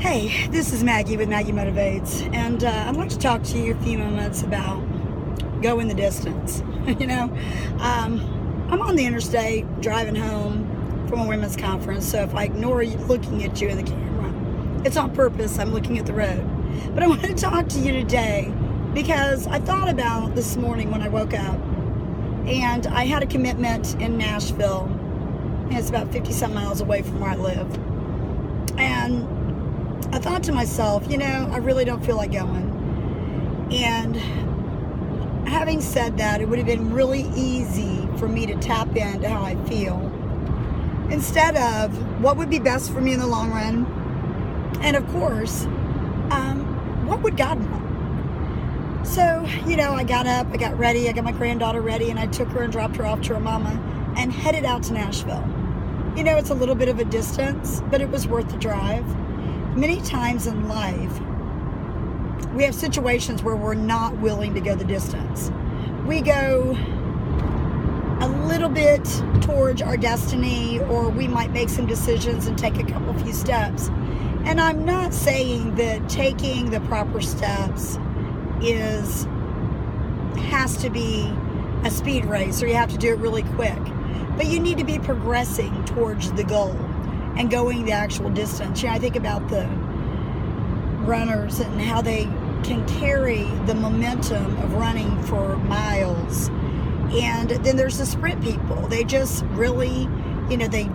Hey, this is Maggie with Maggie Motivates, and I'd like to talk to you a few moments about going the distance. I'm on the interstate driving home from a women's conference, so if I ignore you looking at you in the camera, it's on purpose. I'm looking at the road. But I want to talk to you today because I thought about this morning when I woke up, and I had a commitment in Nashville, and it's about 50-some miles away from where I live. And I thought to myself, I really don't feel like going. And having said that, it would have been really easy for me to tap into how I feel instead of what would be best for me in the long run. And of course, what would God want? So, I got up, I got ready, I got my granddaughter ready, and I took her and dropped her off to her mama and headed out to Nashville. It's a little bit of a distance, but it was worth the drive. Many times in life, we have situations where we're not willing to go the distance. We go a little bit towards our destiny, or we might make some decisions and take a few steps. And I'm not saying that taking the proper steps has to be a speed race, or you have to do it really quick. But you need to be progressing towards the goal and going the actual distance. I think about the runners and how they can carry the momentum of running for miles. And then there's the sprint people. They just really, they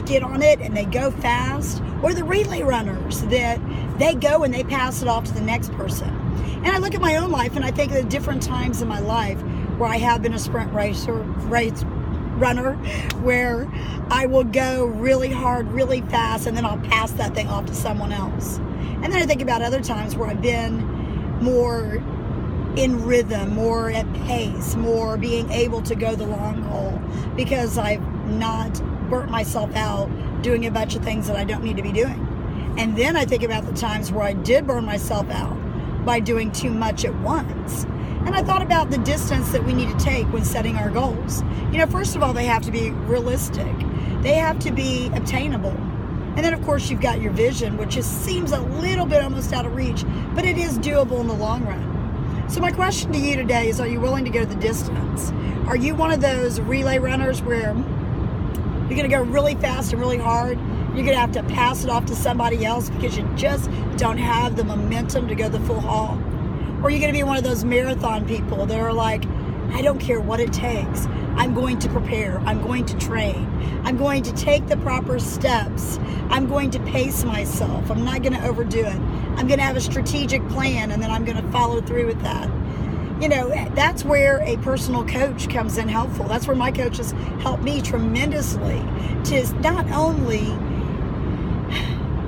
get on it and they go fast. Or the relay runners that they go and they pass it off to the next person. And I look at my own life and I think of the different times in my life where I have been a sprint runner, where I will go really hard, really fast, and then I'll pass that thing off to someone else. And then I think about other times where I've been more in rhythm, more at pace, more being able to go the long haul because I've not burnt myself out doing a bunch of things that I don't need to be doing. And then I think about the times where I did burn myself out by doing too much at once. And I thought about the distance that we need to take when setting our goals. First of all, they have to be realistic. They have to be obtainable. And then, of course, you've got your vision, which just seems a little bit almost out of reach, but it is doable in the long run. So my question to you today is, are you willing to go the distance? Are you one of those relay runners where you're going to go really fast and really hard? You're going to have to pass it off to somebody else because you just don't have the momentum to go the full haul? Or are you going to be one of those marathon people that are like, I don't care what it takes. I'm going to prepare. I'm going to train. I'm going to take the proper steps. I'm going to pace myself. I'm not going to overdo it. I'm going to have a strategic plan, and then I'm going to follow through with that. That's where a personal coach comes in helpful. That's where my coaches help me tremendously to not only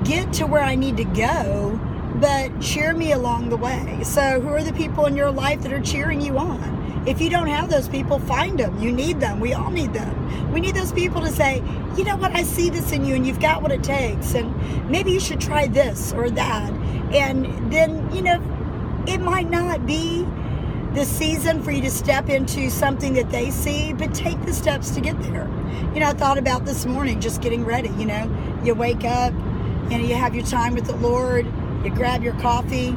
get to where I need to go, but cheer me along the way. So who are the people in your life that are cheering you on? If you don't have those people, find them. You need them. We all need them. We need those people to say, you know what, I see this in you and you've got what it takes, and maybe you should try this or that. And then, it might not be the season for you to step into something that they see, but take the steps to get there. I thought about this morning just getting ready. You wake up and you have your time with the Lord. You grab your coffee,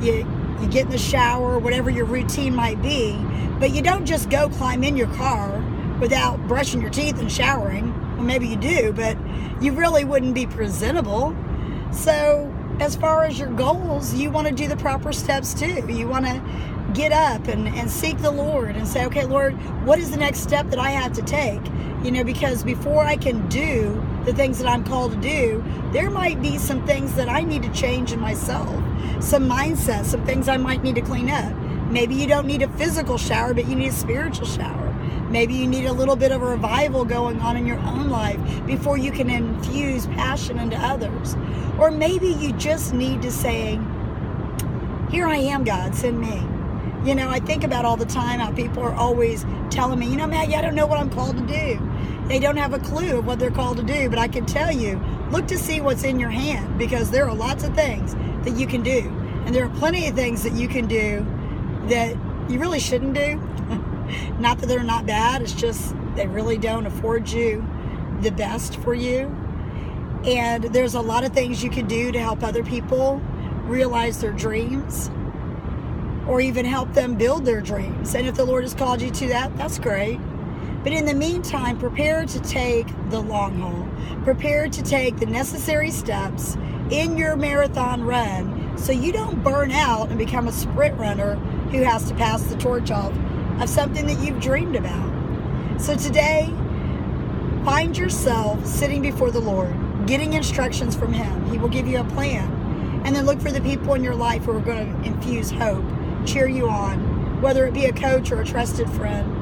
you get in the shower, whatever your routine might be, but you don't just go climb in your car without brushing your teeth and showering. Well, maybe you do, but you really wouldn't be presentable. So as far as your goals, you want to do the proper steps too. You want to get up and seek the Lord and say, okay, Lord, what is the next step that I have to take? Because before I can do the things that I'm called to do, there might be some things that I need to change in myself, some mindset, some things I might need to clean up. Maybe you don't need a physical shower, but you need a spiritual shower. Maybe you need a little bit of a revival going on in your own life before you can infuse passion into others. Or maybe you just need to say, here I am, God, send me. I think about all the time how people are always telling me, Maggie, I don't know what I'm called to do. They don't have a clue of what they're called to do, but I can tell you, look to see what's in your hand, because there are lots of things that you can do. And there are plenty of things that you can do that you really shouldn't do. Not that they're not bad, it's just they really don't afford you the best for you. And there's a lot of things you can do to help other people realize their dreams, or even help them build their dreams. And if the Lord has called you to that, that's great. But in the meantime, prepare to take the long haul. Prepare to take the necessary steps in your marathon run so you don't burn out and become a sprint runner who has to pass the torch off of something that you've dreamed about. So today, find yourself sitting before the Lord, getting instructions from Him. He will give you a plan. And then look for the people in your life who are going to infuse hope, cheer you on, whether it be a coach or a trusted friend.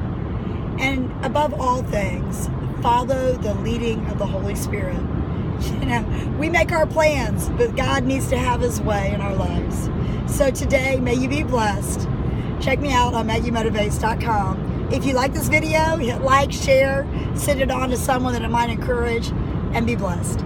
And above all things, follow the leading of the Holy Spirit. You know, we make our plans, but God needs to have His way in our lives. So today, may you be blessed. Check me out on MaggieMotivates.com. If you like this video, hit like, share, send it on to someone that it might encourage, and be blessed.